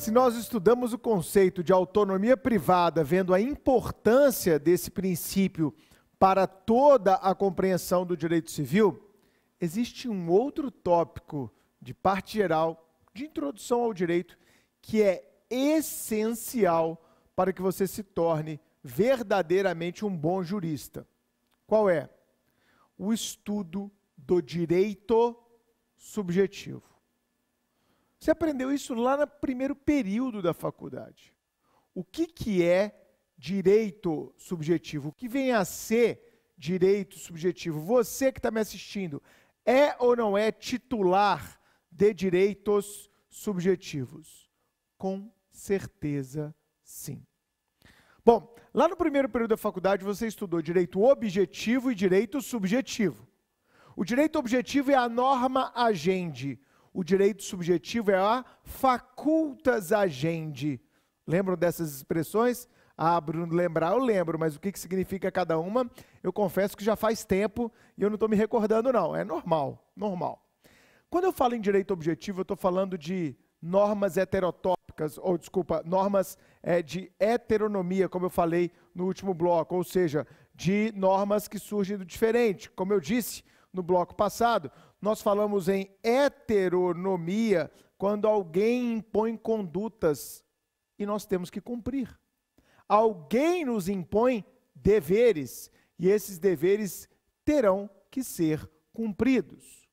Se nós estudamos o conceito de autonomia privada, vendo a importância desse princípio para toda a compreensão do direito civil, existe um outro tópico de parte geral, de introdução ao direito, que é essencial para que você se torne verdadeiramente um bom jurista. Qual é? O estudo do direito subjetivo. Você aprendeu isso lá no primeiro período da faculdade. O que é direito subjetivo? O que vem a ser direito subjetivo? Você que está me assistindo, é ou não é titular de direitos subjetivos? Com certeza, sim. Bom, lá no primeiro período da faculdade você estudou direito objetivo e direito subjetivo. O direito objetivo é a norma agendi. O direito subjetivo é a facultas agendi. Lembram dessas expressões? Ah, Bruno, lembrar eu lembro, mas o que significa cada uma, eu confesso que já faz tempo e eu não estou me recordando não, é normal, normal. Quando eu falo em direito objetivo, eu estou falando de normas heterotópicas, ou desculpa, normas de heteronomia, como eu falei no último bloco, ou seja, de normas que surgem do diferente. Como eu disse no bloco passado, nós falamos em heteronomia quando alguém impõe condutas e nós temos que cumprir. Alguém nos impõe deveres e esses deveres terão que ser cumpridos.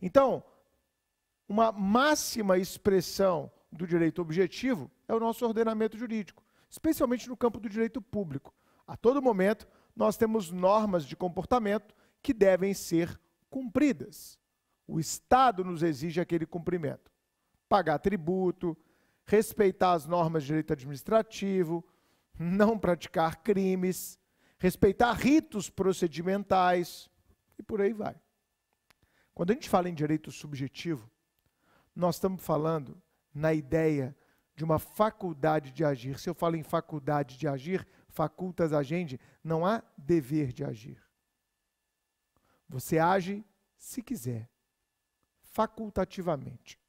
Então, uma máxima expressão do direito objetivo é o nosso ordenamento jurídico, especialmente no campo do direito público. A todo momento, nós temos normas de comportamento que devem ser cumpridas. O Estado nos exige aquele cumprimento. Pagar tributo, respeitar as normas de direito administrativo, não praticar crimes, respeitar ritos procedimentais e por aí vai. Quando a gente fala em direito subjetivo, nós estamos falando na ideia de uma faculdade de agir. Se eu falo em faculdade de agir, facultas agendi, não há dever de agir. Você age se quiser, facultativamente.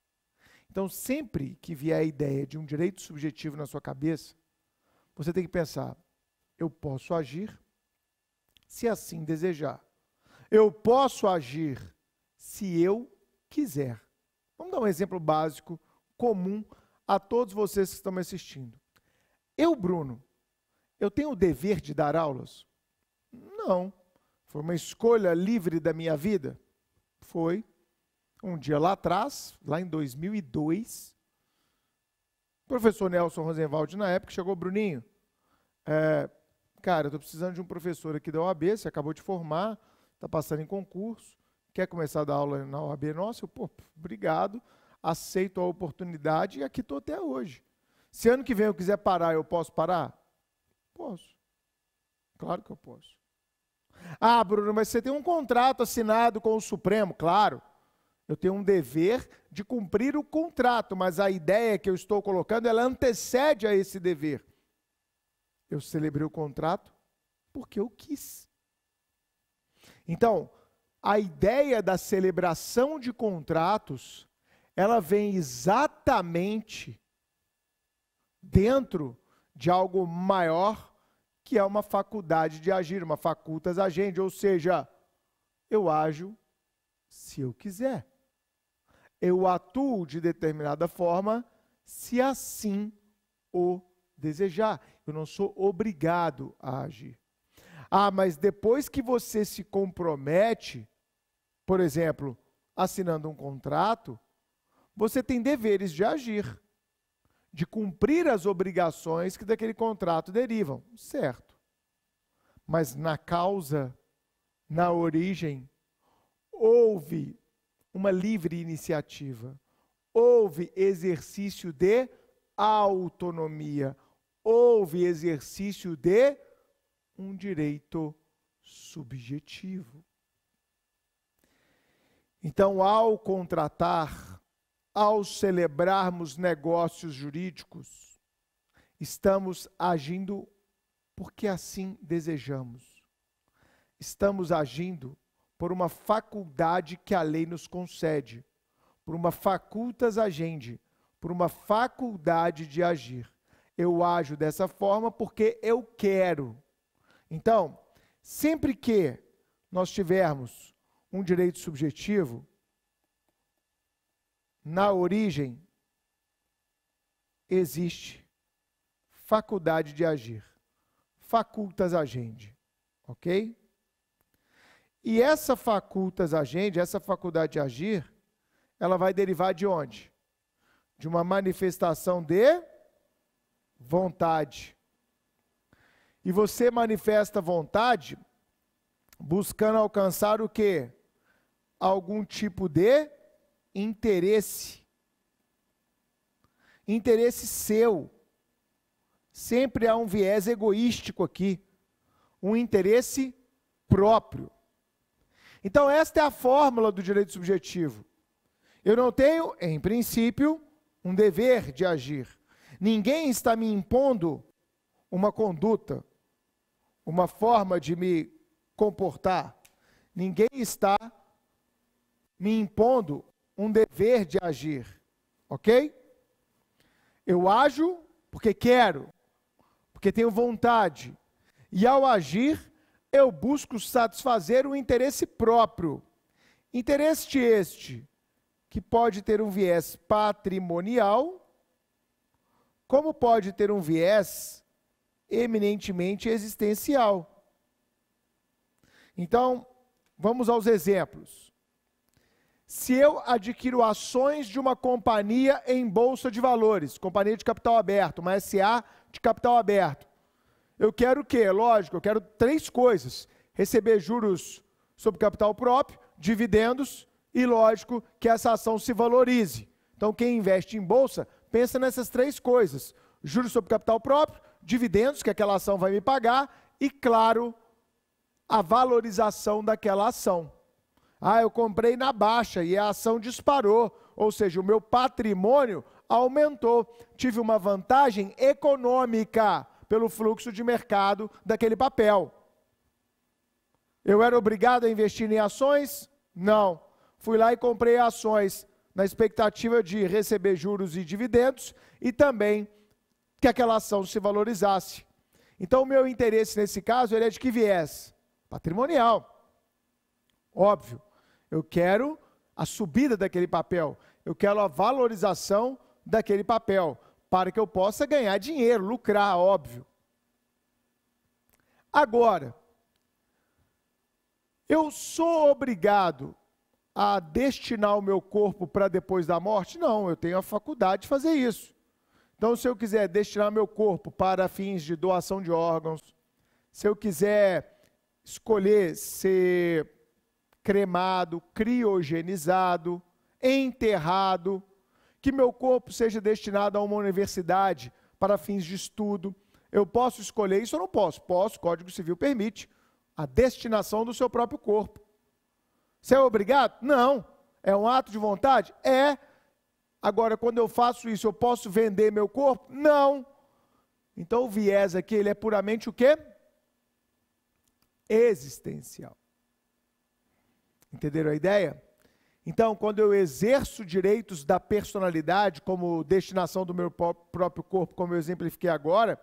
Então, sempre que vier a ideia de um direito subjetivo na sua cabeça, você tem que pensar, eu posso agir se assim desejar. Eu posso agir se eu quiser. Vamos dar um exemplo básico, comum a todos vocês que estão me assistindo. Eu, Bruno, eu tenho o dever de dar aulas? Não. Foi uma escolha livre da minha vida? Foi. Um dia lá atrás, lá em 2002, o professor Nelson Rosenwald, na época, chegou, Bruninho, cara, eu estou precisando de um professor aqui da OAB, você acabou de formar, está passando em concurso, quer começar a dar aula na OAB? Nossa, obrigado, aceito a oportunidade e aqui estou até hoje. Se ano que vem eu quiser parar, eu posso parar? Posso. Claro que eu posso. Ah, Bruno, mas você tem um contrato assinado com o Supremo. Claro, eu tenho um dever de cumprir o contrato, mas a ideia que eu estou colocando, ela antecede a esse dever. Eu celebrei o contrato porque eu quis. Então, a ideia da celebração de contratos, ela vem exatamente dentro de algo maior, que é uma faculdade de agir, uma facultas agendi, ou seja, eu ajo se eu quiser. Eu atuo de determinada forma, se assim o desejar. Eu não sou obrigado a agir. Ah, mas depois que você se compromete, por exemplo, assinando um contrato, você tem deveres de agir, de cumprir as obrigações que daquele contrato derivam, certo. Mas na causa, na origem, houve uma livre iniciativa, houve exercício de autonomia, houve exercício de um direito subjetivo. Então, ao contratar, ao celebrarmos negócios jurídicos, estamos agindo porque assim desejamos. Estamos agindo por uma faculdade que a lei nos concede, por uma facultas agendi, por uma faculdade de agir. Eu ajo dessa forma porque eu quero. Então, sempre que nós tivermos um direito subjetivo, na origem existe faculdade de agir. Facultas agendi, ok? E essa facultas agendi, essa faculdade de agir, ela vai derivar de onde? De uma manifestação de vontade. E você manifesta vontade buscando alcançar o quê? Algum tipo de interesse. Interesse seu. Sempre há um viés egoístico aqui. Um interesse próprio. Então, esta é a fórmula do direito subjetivo. Eu não tenho, em princípio, um dever de agir. Ninguém está me impondo uma conduta, uma forma de me comportar. Ninguém está me impondo um dever de agir, ok? Eu ajo porque quero, porque tenho vontade. E ao agir, eu busco satisfazer o interesse próprio. Interesse este, que pode ter um viés patrimonial, como pode ter um viés eminentemente existencial. Então, vamos aos exemplos. Se eu adquiro ações de uma companhia em bolsa de valores, companhia de capital aberto, uma SA de capital aberto, eu quero o quê? Lógico, eu quero 3 coisas. Receber juros sobre capital próprio, dividendos e, lógico, que essa ação se valorize. Então, quem investe em bolsa, pensa nessas 3 coisas. Juros sobre capital próprio, dividendos, que aquela ação vai me pagar, e, claro, a valorização daquela ação. Ah, eu comprei na baixa e a ação disparou, ou seja, o meu patrimônio aumentou. Tive uma vantagem econômica pelo fluxo de mercado daquele papel. Eu era obrigado a investir em ações? Não. Fui lá e comprei ações na expectativa de receber juros e dividendos e também que aquela ação se valorizasse. Então, o meu interesse nesse caso ele é de que viés? Patrimonial. Óbvio. Eu quero a subida daquele papel. Eu quero a valorização daquele papel, para que eu possa ganhar dinheiro, lucrar, óbvio. Agora, eu sou obrigado a destinar o meu corpo para depois da morte? Não, eu tenho a faculdade de fazer isso. Então, se eu quiser destinar meu corpo para fins de doação de órgãos, se eu quiser escolher ser cremado, criogenizado, enterrado, que meu corpo seja destinado a uma universidade para fins de estudo, eu posso escolher isso ou não posso? Posso, o Código Civil permite a destinação do seu próprio corpo. Você é obrigado? Não. É um ato de vontade? É. Agora, quando eu faço isso, eu posso vender meu corpo? Não. Então, o viés aqui, ele é puramente o quê? Existencial. Entenderam a ideia? Então, quando eu exerço direitos da personalidade, como destinação do meu próprio corpo, como eu exemplifiquei agora,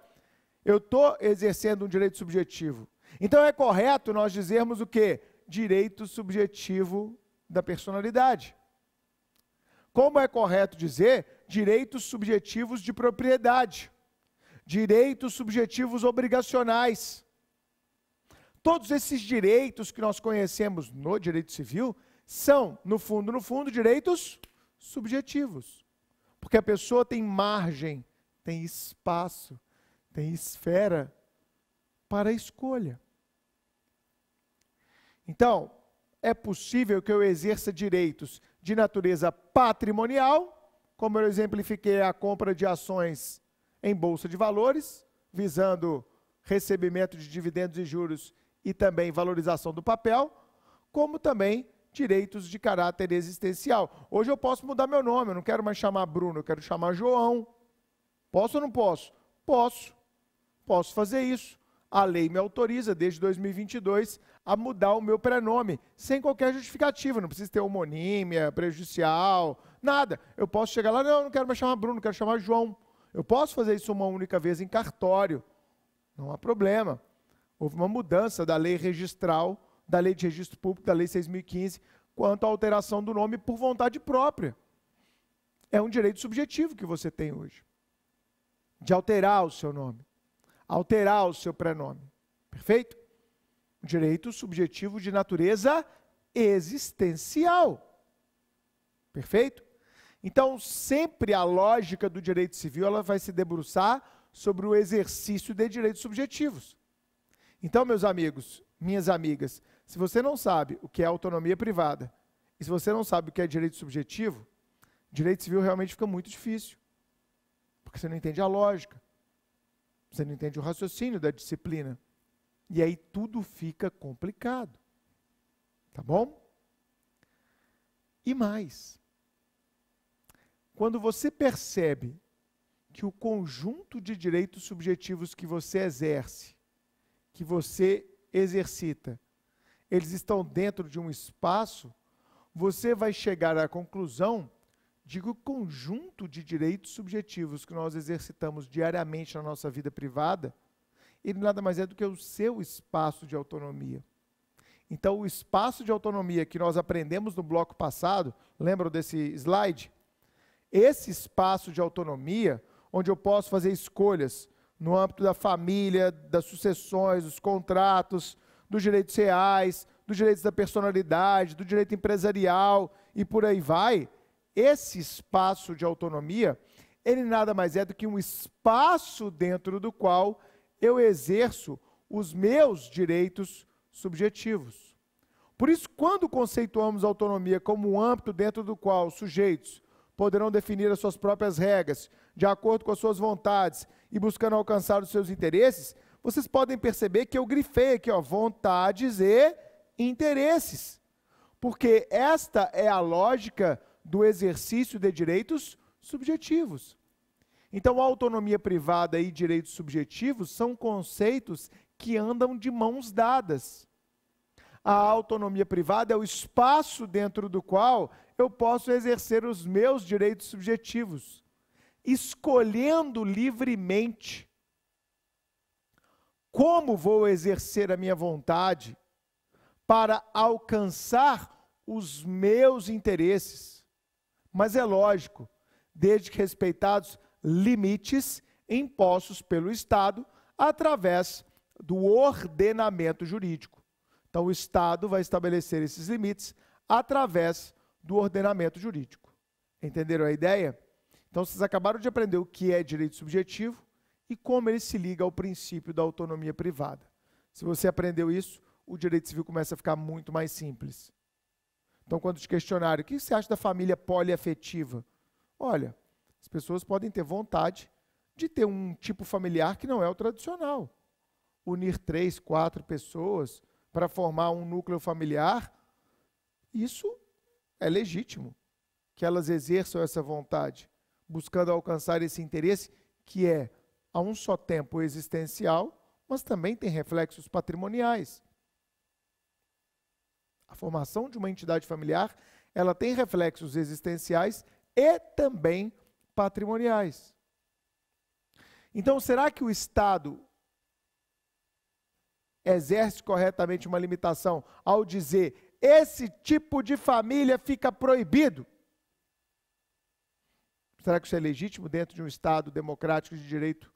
eu estou exercendo um direito subjetivo. Então, é correto nós dizermos o quê? Direito subjetivo da personalidade. Como é correto dizer direitos subjetivos de propriedade, direitos subjetivos obrigacionais. Todos esses direitos que nós conhecemos no direito civil são, no fundo, direitos subjetivos. Porque a pessoa tem margem, tem espaço, tem esfera para a escolha. Então, é possível que eu exerça direitos de natureza patrimonial, como eu exemplifiquei a compra de ações em bolsa de valores, visando recebimento de dividendos e juros e também valorização do papel, como também direitos de caráter existencial. Hoje eu posso mudar meu nome, eu não quero mais chamar Bruno, eu quero chamar João. Posso ou não posso? Posso. Posso fazer isso. a lei me autoriza, desde 2022, a mudar o meu prenome, sem qualquer justificativa. Não precisa ter homonímia, prejudicial, nada. Eu posso chegar lá, não quero mais chamar Bruno, quero chamar João. Eu posso fazer isso uma única vez em cartório. Não há problema. Houve uma mudança da lei registral, da lei de registro público, da lei 6.015, quanto à alteração do nome por vontade própria. É um direito subjetivo que você tem hoje, de alterar o seu nome, alterar o seu prenome. Perfeito? Um direito subjetivo de natureza existencial. Perfeito? Então, sempre a lógica do direito civil ela vai se debruçar sobre o exercício de direitos subjetivos. Então, meus amigos, minhas amigas, se você não sabe o que é autonomia privada, e se você não sabe o que é direito subjetivo, direito civil realmente fica muito difícil, porque você não entende a lógica, você não entende o raciocínio da disciplina, e aí tudo fica complicado, tá bom? E mais, quando você percebe que o conjunto de direitos subjetivos que você exerce, que você exercita, eles estão dentro de um espaço, você vai chegar à conclusão de que o conjunto de direitos subjetivos que nós exercitamos diariamente na nossa vida privada, ele nada mais é do que o seu espaço de autonomia. Então, o espaço de autonomia que nós aprendemos no bloco passado, lembram desse slide? Esse espaço de autonomia, onde eu posso fazer escolhas no âmbito da família, das sucessões, dos contratos, dos direitos reais, dos direitos da personalidade, do direito empresarial e por aí vai, esse espaço de autonomia, ele nada mais é do que um espaço dentro do qual eu exerço os meus direitos subjetivos. Por isso, quando conceituamos a autonomia como um âmbito dentro do qual sujeitos poderão definir as suas próprias regras, de acordo com as suas vontades e buscando alcançar os seus interesses, vocês podem perceber que eu grifei aqui, ó, vontades e interesses. Porque esta é a lógica do exercício de direitos subjetivos. Então, a autonomia privada e direitos subjetivos são conceitos que andam de mãos dadas. A autonomia privada é o espaço dentro do qual eu posso exercer os meus direitos subjetivos, escolhendo livremente como vou exercer a minha vontade para alcançar os meus interesses. Mas é lógico, desde que respeitados limites impostos pelo Estado através do ordenamento jurídico. Então, o Estado vai estabelecer esses limites através do ordenamento jurídico. Entenderam a ideia? Então, vocês acabaram de aprender o que é direito subjetivo e como ele se liga ao princípio da autonomia privada. Se você aprendeu isso, o direito civil começa a ficar muito mais simples. Então, quando te questionarem, o que você acha da família poliafetiva? Olha, as pessoas podem ter vontade de ter um tipo familiar que não é o tradicional. Unir 3, 4 pessoas para formar um núcleo familiar, isso é legítimo, que elas exerçam essa vontade, buscando alcançar esse interesse que é, a um só tempo, existencial, mas também tem reflexos patrimoniais. A formação de uma entidade familiar, ela tem reflexos existenciais e também patrimoniais. Então, será que o Estado exerce corretamente uma limitação ao dizer esse tipo de família fica proibido? Será que isso é legítimo dentro de um Estado democrático de direito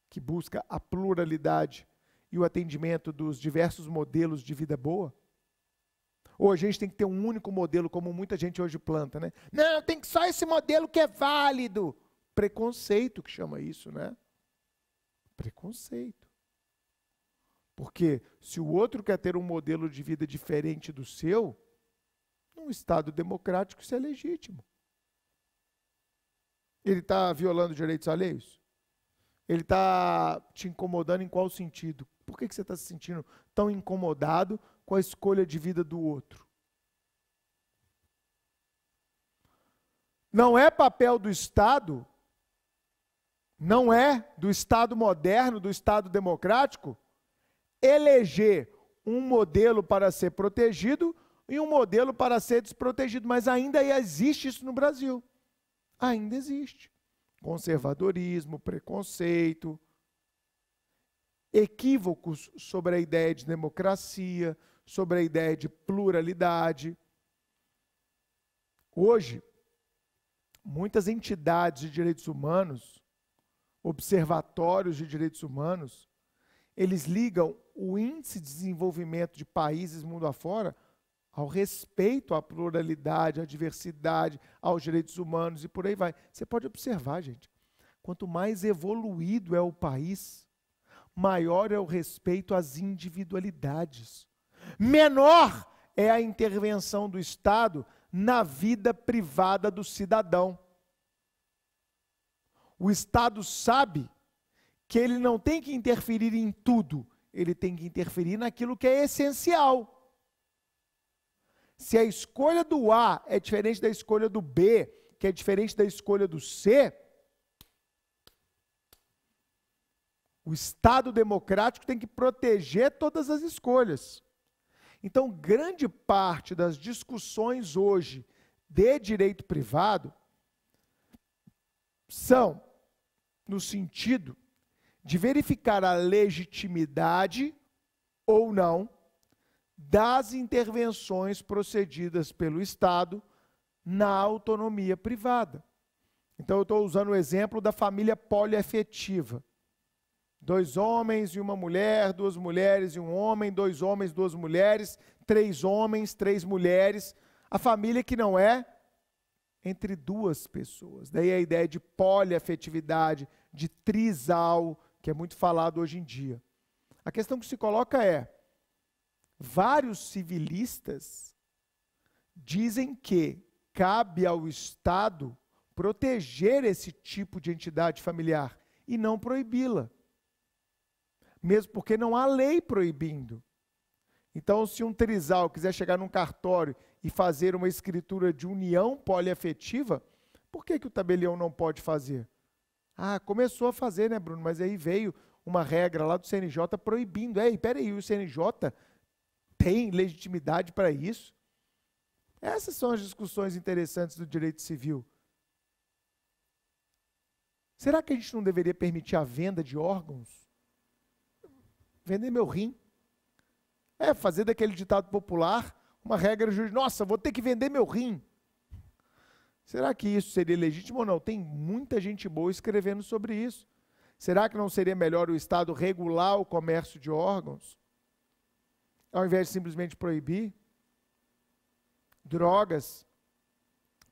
que busca a pluralidade e o atendimento dos diversos modelos de vida boa? Ou a gente tem que ter um único modelo, como muita gente hoje planta, né? Não, tem que só esse modelo que é válido. Preconceito que chama isso, né? Preconceito. Porque se o outro quer ter um modelo de vida diferente do seu, num Estado democrático isso é legítimo. Ele está violando direitos alheios? Ele está te incomodando em qual sentido? Por que você está se sentindo tão incomodado com a escolha de vida do outro? Não é papel do Estado, não é do Estado moderno, do Estado democrático, eleger um modelo para ser protegido e um modelo para ser desprotegido. Mas ainda existe isso no Brasil. Ainda existe. Conservadorismo, preconceito, equívocos sobre a ideia de democracia, sobre a ideia de pluralidade. Hoje, muitas entidades de direitos humanos, observatórios de direitos humanos, eles ligam o índice de desenvolvimento de países mundo afora ao respeito à pluralidade, à diversidade, aos direitos humanos e por aí vai. Você pode observar, gente, quanto mais evoluído é o país, maior é o respeito às individualidades. Menor é a intervenção do Estado na vida privada do cidadão. O Estado sabe que ele não tem que interferir em tudo, ele tem que interferir naquilo que é essencial. Se a escolha do A é diferente da escolha do B, que é diferente da escolha do C, o Estado democrático tem que proteger todas as escolhas. Então, grande parte das discussões hoje de direito privado são no sentido de verificar a legitimidade ou não das intervenções procedidas pelo Estado na autonomia privada. Então, eu estou usando o exemplo da família poliafetiva. 2 homens e uma mulher, 2 mulheres e um homem, 2 homens, 2 mulheres, 3 homens, 3 mulheres. A família que não é entre 2 pessoas. Daí a ideia de poliafetividade, de trisal, que é muito falado hoje em dia. A questão que se coloca é, vários civilistas dizem que cabe ao Estado proteger esse tipo de entidade familiar e não proibi-la. Mesmo porque não há lei proibindo. Então, se um trisal quiser chegar num cartório e fazer uma escritura de união poliafetiva, por que o tabelião não pode fazer? Ah, começou a fazer, né, Bruno? Mas aí veio uma regra lá do CNJ proibindo. Peraí, o CNJ tem legitimidade para isso? Essas são as discussões interessantes do direito civil. Será que a gente não deveria permitir a venda de órgãos? Vender meu rim. Fazer daquele ditado popular uma regra jurídica. Nossa, vou ter que vender meu rim. Será que isso seria legítimo ou não? Tem muita gente boa escrevendo sobre isso. Será que não seria melhor o Estado regular o comércio de órgãos? Ao invés de simplesmente proibir? Drogas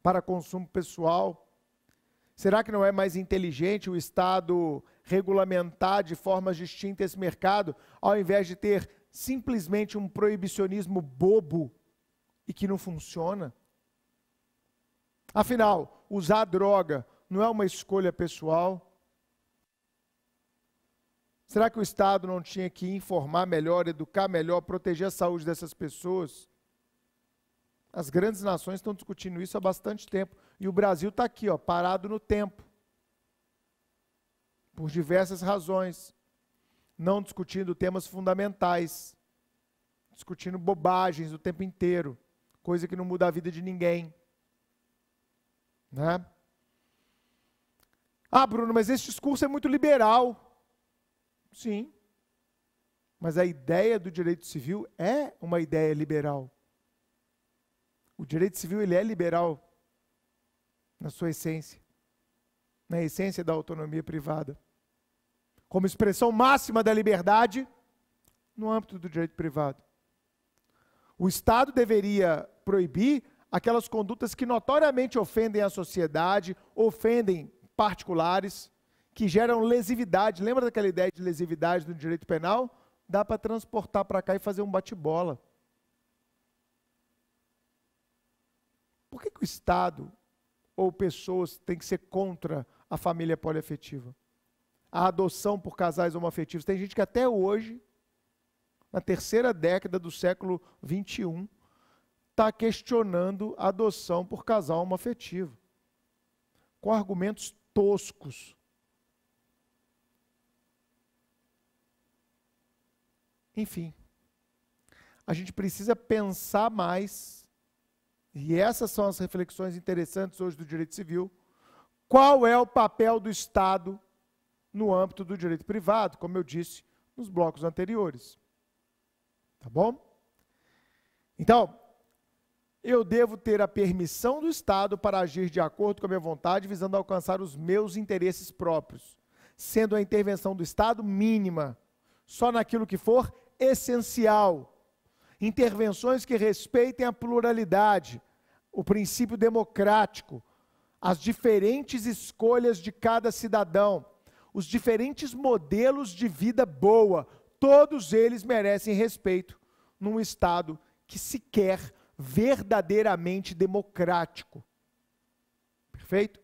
para consumo pessoal. Será que não é mais inteligente o Estado regulamentar de formas distintas esse mercado, ao invés de ter simplesmente um proibicionismo bobo e que não funciona? Afinal, usar droga não é uma escolha pessoal? Será que o Estado não tinha que informar melhor, educar melhor, proteger a saúde dessas pessoas? As grandes nações estão discutindo isso há bastante tempo. E o Brasil está aqui, parado no tempo. Por diversas razões. Não discutindo temas fundamentais. Discutindo bobagens o tempo inteiro. Coisa que não muda a vida de ninguém. Né? Ah, Bruno, mas esse discurso é muito liberal. Sim. Mas a ideia do direito civil é uma ideia liberal. O direito civil ele é liberal na sua essência, na essência da autonomia privada, como expressão máxima da liberdade no âmbito do direito privado. O Estado deveria proibir aquelas condutas que notoriamente ofendem a sociedade, ofendem particulares, que geram lesividade. Lembra daquela ideia de lesividade do direito penal? Dá para transportar para cá e fazer um bate-bola. Por que o Estado ou pessoas têm que ser contra a família poliafetiva? A adoção por casais homoafetivos. Tem gente que até hoje, na terceira década do século XXI, está questionando a adoção por casal homoafetivo, com argumentos toscos. Enfim, a gente precisa pensar mais, e essas são as reflexões interessantes hoje do direito civil. Qual é o papel do Estado no âmbito do direito privado, como eu disse nos blocos anteriores. Tá bom? Então, eu devo ter a permissão do Estado para agir de acordo com a minha vontade, visando alcançar os meus interesses próprios, sendo a intervenção do Estado mínima, só naquilo que for essencial. Intervenções que respeitem a pluralidade, o princípio democrático, as diferentes escolhas de cada cidadão, os diferentes modelos de vida boa, todos eles merecem respeito num Estado que se quer verdadeiramente democrático. Perfeito?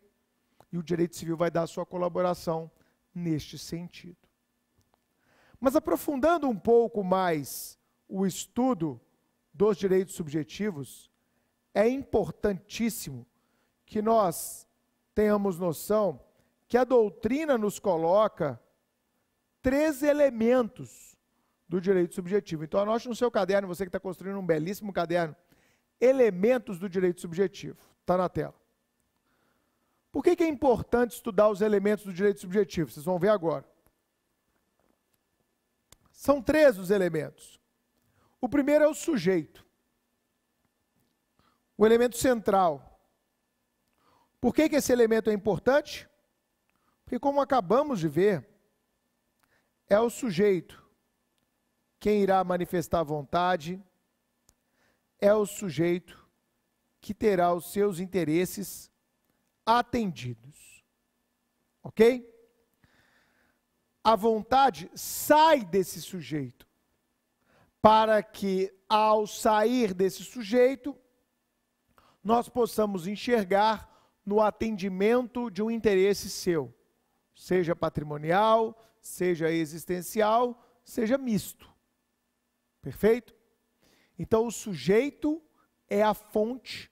E o direito civil vai dar a sua colaboração neste sentido. Mas aprofundando um pouco mais o estudo dos direitos subjetivos, é importantíssimo que nós tenhamos noção que a doutrina nos coloca 3 elementos do direito subjetivo. Então, anote no seu caderno, você que está construindo um belíssimo caderno, elementos do direito subjetivo. Está na tela. Por que é importante estudar os elementos do direito subjetivo? Vocês vão ver agora. São 3 os elementos. O primeiro é o sujeito. O elemento central. Por que esse elemento é importante? Porque, como acabamos de ver, é o sujeito quem irá manifestar a vontade, é o sujeito que terá os seus interesses atendidos. Ok? A vontade sai desse sujeito, para que, ao sair desse sujeito, nós possamos enxergar no atendimento de um interesse seu, seja patrimonial, seja existencial, seja misto. Perfeito? Então, o sujeito é a fonte,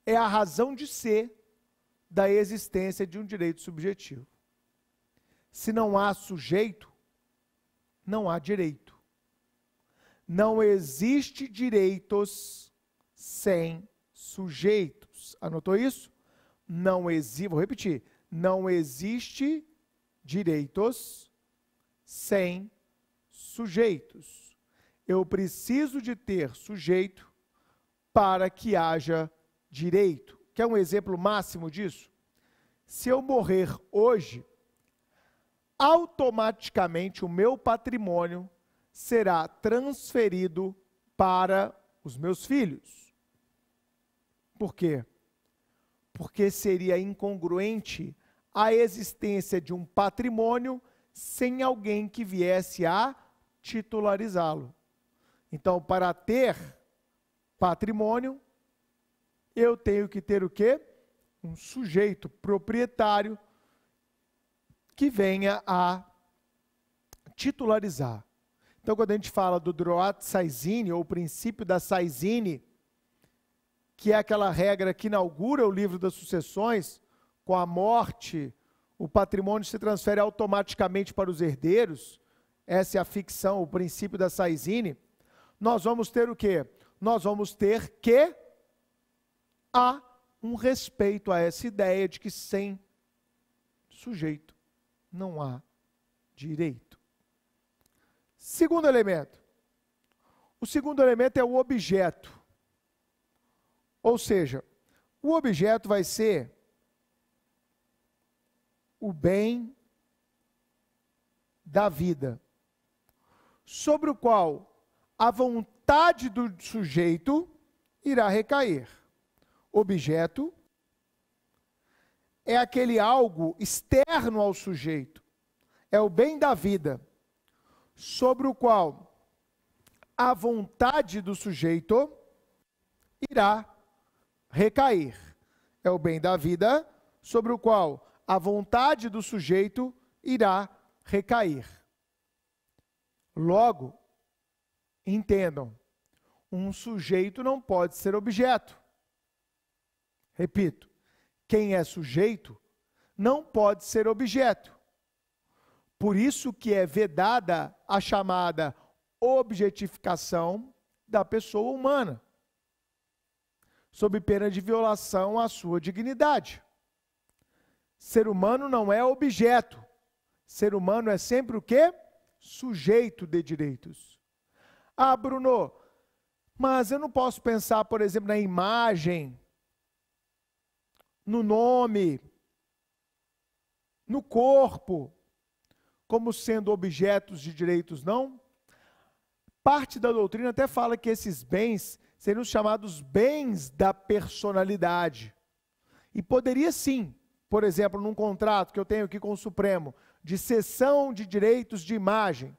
é a razão de ser da existência de um direito subjetivo. Se não há sujeito, não há direito. Não existe direitos sem sujeitos. Anotou isso? Não existe, vou repetir, não existe direitos sem sujeitos. Eu preciso de ter sujeito para que haja direito. Quer um exemplo máximo disso? Se eu morrer hoje, automaticamente o meu patrimônio será transferido para os meus filhos. Por quê? Porque seria incongruente a existência de um patrimônio sem alguém que viesse a titularizá-lo. Então, para ter patrimônio, eu tenho que ter o quê? Um sujeito proprietário que venha a titularizar. Então, quando a gente fala do droit saisine, ou o princípio da saisine, que é aquela regra que inaugura o livro das sucessões, com a morte, o patrimônio se transfere automaticamente para os herdeiros, essa é a ficção, o princípio da saisine, nós vamos ter o quê? Nós vamos ter que há um respeito a essa ideia de que sem sujeito não há direito. Segundo elemento. O segundo elemento é o objeto. Ou seja, o objeto vai ser o bem da vida, sobre o qual a vontade do sujeito irá recair. Objeto é aquele algo externo ao sujeito, é o bem da vida, sobre o qual a vontade do sujeito irá recair. É o bem da vida, sobre o qual a vontade do sujeito irá recair. Logo, entendam, um sujeito não pode ser objeto. Repito, quem é sujeito não pode ser objeto, Por isso que é vedada a chamada objetificação da pessoa humana, sob pena de violação à sua dignidade. Ser humano não é objeto. Ser humano é sempre o quê? Sujeito de direitos. Ah, Bruno, mas eu não posso pensar, por exemplo, na imagem, no nome, no corpo, como sendo objetos de direitos, não? Parte da doutrina até fala que esses bens seriam chamados bens da personalidade. E poderia sim, por exemplo, num contrato que eu tenho aqui com o Supremo, de cessão de direitos de imagem,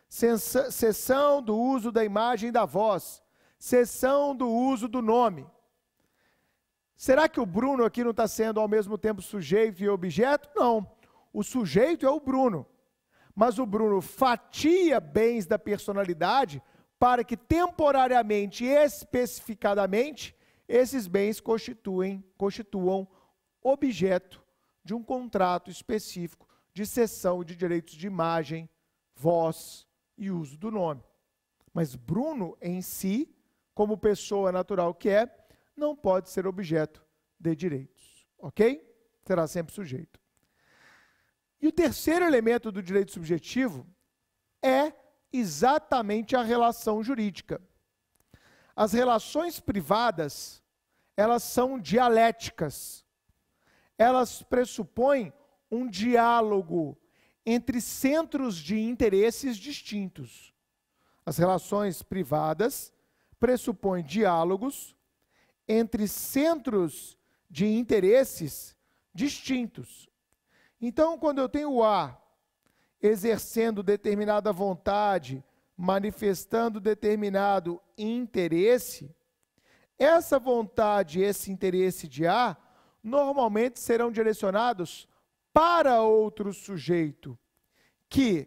cessão do uso da imagem e da voz, cessão do uso do nome. Será que o Bruno aqui não está sendo ao mesmo tempo sujeito e objeto? Não. O sujeito é o Bruno. Mas o Bruno fatia bens da personalidade para que temporariamente e especificadamente esses bens constituam objeto de um contrato específico de cessão de direitos de imagem, voz e uso do nome. Mas Bruno em si, como pessoa natural que é, não pode ser objeto de direitos, ok? Será sempre sujeito. E o terceiro elemento do direito subjetivo é exatamente a relação jurídica. As relações privadas, elas são dialéticas. Elas pressupõem um diálogo entre centros de interesses distintos. As relações privadas pressupõem diálogos entre centros de interesses distintos. Então, quando eu tenho o A exercendo determinada vontade, manifestando determinado interesse, essa vontade e esse interesse de A normalmente serão direcionados para outro sujeito, que,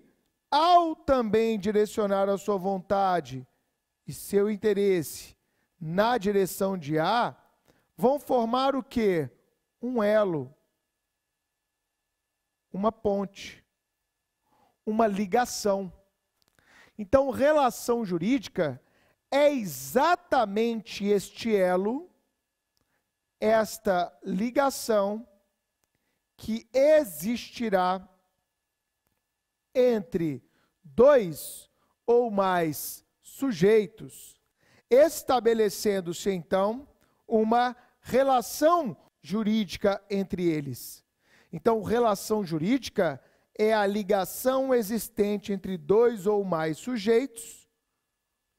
ao também direcionar a sua vontade e seu interesse na direção de A, vão formar o quê? Um elo, uma ponte, uma ligação. Então, relação jurídica é exatamente este elo, esta ligação que existirá entre dois ou mais sujeitos, estabelecendo-se então uma relação jurídica entre eles. Então, relação jurídica é a ligação existente entre dois ou mais sujeitos,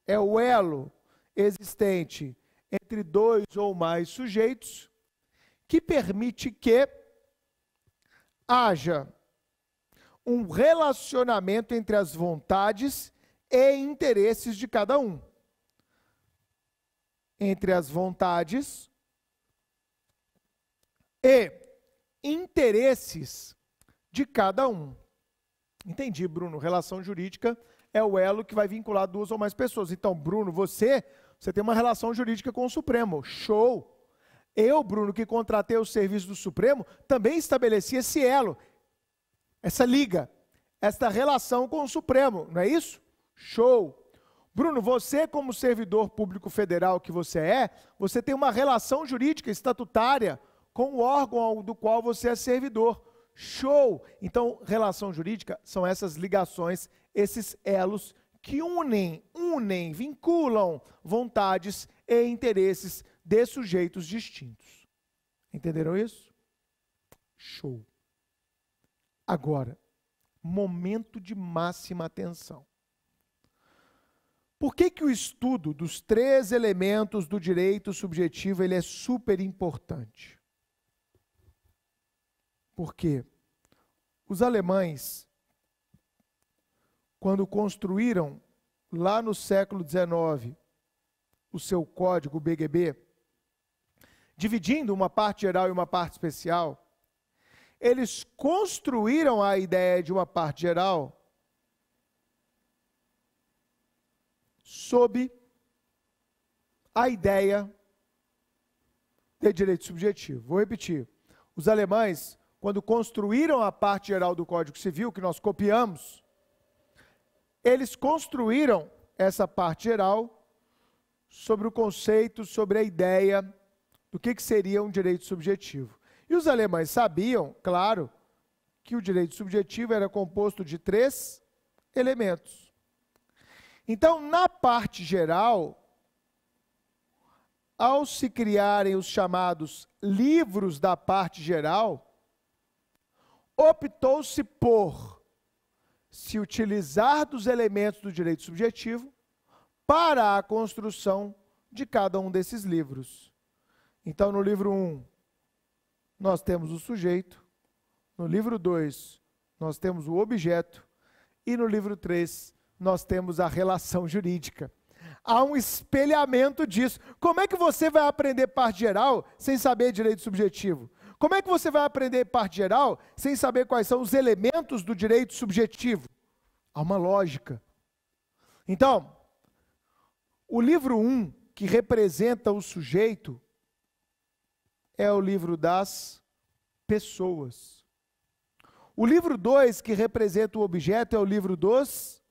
é o elo existente entre dois ou mais sujeitos, que permite que haja um relacionamento entre as vontades e interesses de cada um. Entre as vontades e interesses de cada um. Entendi, Bruno. Relação jurídica é o elo que vai vincular duas ou mais pessoas. Então, Bruno, você tem uma relação jurídica com o Supremo. Show! Eu, Bruno, que contratei o serviço do Supremo, também estabeleci esse elo, essa liga, esta relação com o Supremo, não é isso? Show! Bruno, você como servidor público federal que você tem uma relação jurídica estatutária com o órgão do qual você é servidor. Show! Então, relação jurídica são essas ligações, esses elos que vinculam vontades e interesses de sujeitos distintos. Entenderam isso? Show! Agora, momento de máxima atenção. Por que o estudo dos 3 elementos do direito subjetivo ele é super importante? Porque os alemães, quando construíram, lá no século XIX, o seu código BGB, dividindo uma parte geral e uma parte especial, eles construíram a ideia de uma parte geral sob a ideia de direito subjetivo. Vou repetir. Os alemães quando construíram a parte geral do Código Civil, que nós copiamos, eles construíram essa parte geral sobre o conceito, sobre a ideia do que seria um direito subjetivo. E os alemães sabiam, claro, que o direito subjetivo era composto de 3 elementos. Então, na parte geral, ao se criarem os chamados livros da parte geral, optou-se por se utilizar dos elementos do direito subjetivo para a construção de cada um desses livros. Então, no livro 1, nós temos o sujeito, no livro 2, nós temos o objeto, e no livro 3, nós temos a relação jurídica. Há um espelhamento disso. Como é que você vai aprender parte geral sem saber direito subjetivo? Como é que você vai aprender parte geral sem saber quais são os elementos do direito subjetivo? Há uma lógica. Então, o livro 1, que representa o sujeito, é o livro das pessoas. O livro 2, que representa o objeto, é o livro dos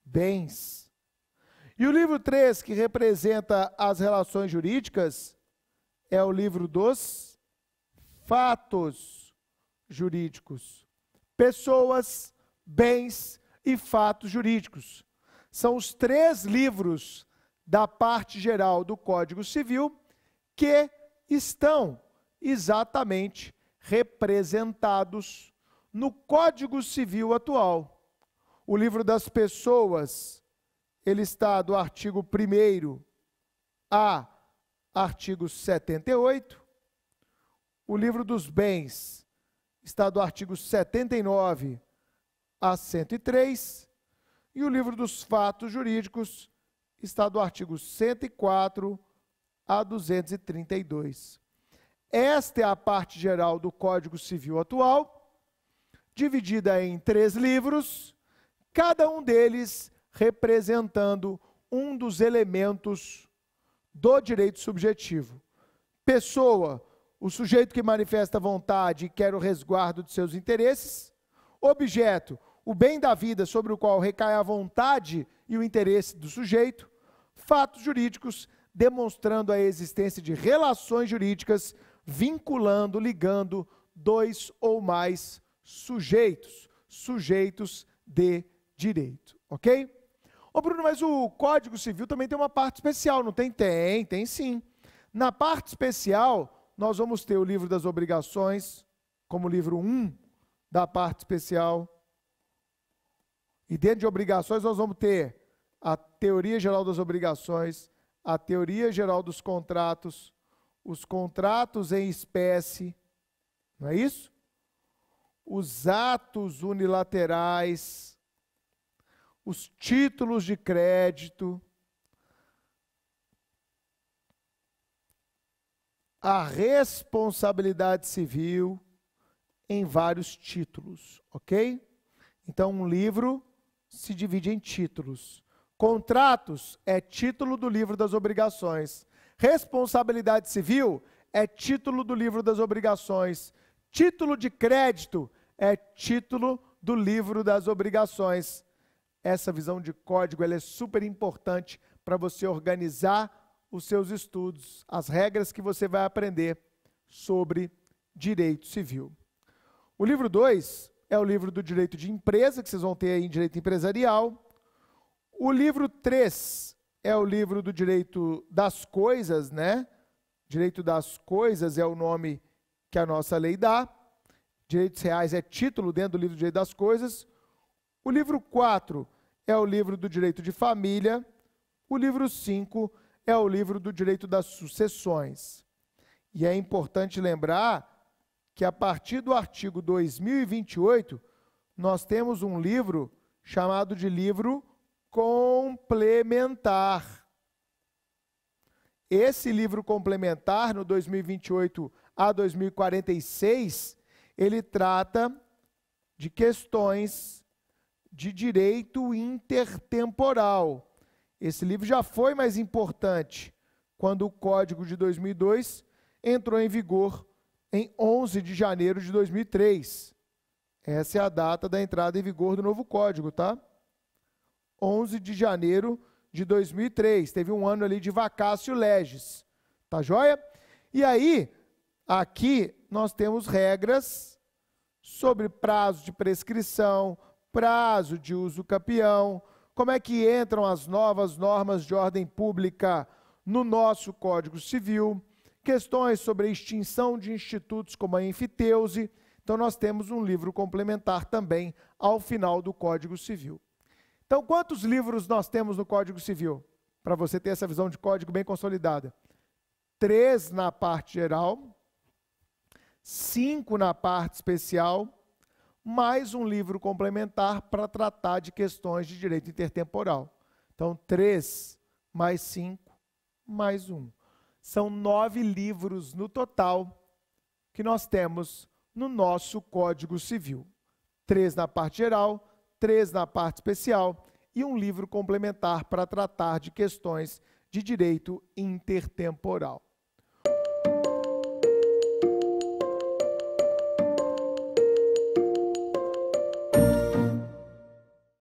bens. E o livro 3, que representa as relações jurídicas, é o livro dos fatos jurídicos. Pessoas, bens e fatos jurídicos. São os 3 livros da parte geral do Código Civil que estão exatamente representados no Código Civil atual. O livro das pessoas, ele está do artigo 1º a artigo 78. O livro dos bens está do artigo 79 a 103. E o livro dos fatos jurídicos está do artigo 104 a 232. Esta é a parte geral do Código Civil atual, dividida em 3 livros, cada um deles representando um dos elementos do direito subjetivo. Pessoa, o sujeito que manifesta vontade e quer o resguardo de seus interesses. Objeto, o bem da vida sobre o qual recai a vontade e o interesse do sujeito. Fatos jurídicos, demonstrando a existência de relações jurídicas vinculando, ligando 2 ou mais sujeitos de direito, ok? Ô Bruno, mas o Código Civil também tem uma parte especial, não tem? Tem sim. Na parte especial, nós vamos ter o livro das obrigações, como livro 1 da parte especial. E dentro de obrigações, nós vamos ter a teoria geral das obrigações, a teoria geral dos contratos, os contratos em espécie, não é isso? Os atos unilaterais, os títulos de crédito, a responsabilidade civil em vários títulos, ok? Então, um livro se divide em títulos. Contratos é título do livro das obrigações. Responsabilidade civil é título do livro das obrigações. Título de crédito é título do livro das obrigações. Essa visão de código ela é super importante para você organizar os seus estudos, as regras que você vai aprender sobre direito civil. O livro 2 é o livro do direito de empresa, que vocês vão ter aí em direito empresarial. O livro 3 é o livro do direito das coisas, né? Direito das coisas é o nome que a nossa lei dá. Direitos reais é título dentro do livro do direito das coisas. O livro 4 é o livro do direito de família. O livro 5 é o livro do direito das sucessões. E é importante lembrar que a partir do artigo 2028, nós temos um livro chamado de livro complementar. Esse livro complementar, no 2028 a 2046, ele trata de questões de direito intertemporal. Esse livro já foi mais importante quando o Código de 2002 entrou em vigor em 11 de janeiro de 2003. Essa é a data da entrada em vigor do novo código, tá? 11 de janeiro de 2003. Teve um ano ali de vacácio legis. Tá joia? E aí, aqui nós temos regras sobre prazo de prescrição, prazo de uso capião, como é que entram as novas normas de ordem pública no nosso Código Civil, questões sobre a extinção de institutos como a enfiteuse. Então, nós temos um livro complementar também ao final do Código Civil. Então, quantos livros nós temos no Código Civil? Para você ter essa visão de código bem consolidada. 3 na parte geral, 5 na parte especial, mais um livro complementar para tratar de questões de direito intertemporal. Então, 3 mais 5 mais 1. São 9 livros no total que nós temos no nosso Código Civil. 3 na parte geral, 3 na parte especial e um livro complementar para tratar de questões de direito intertemporal.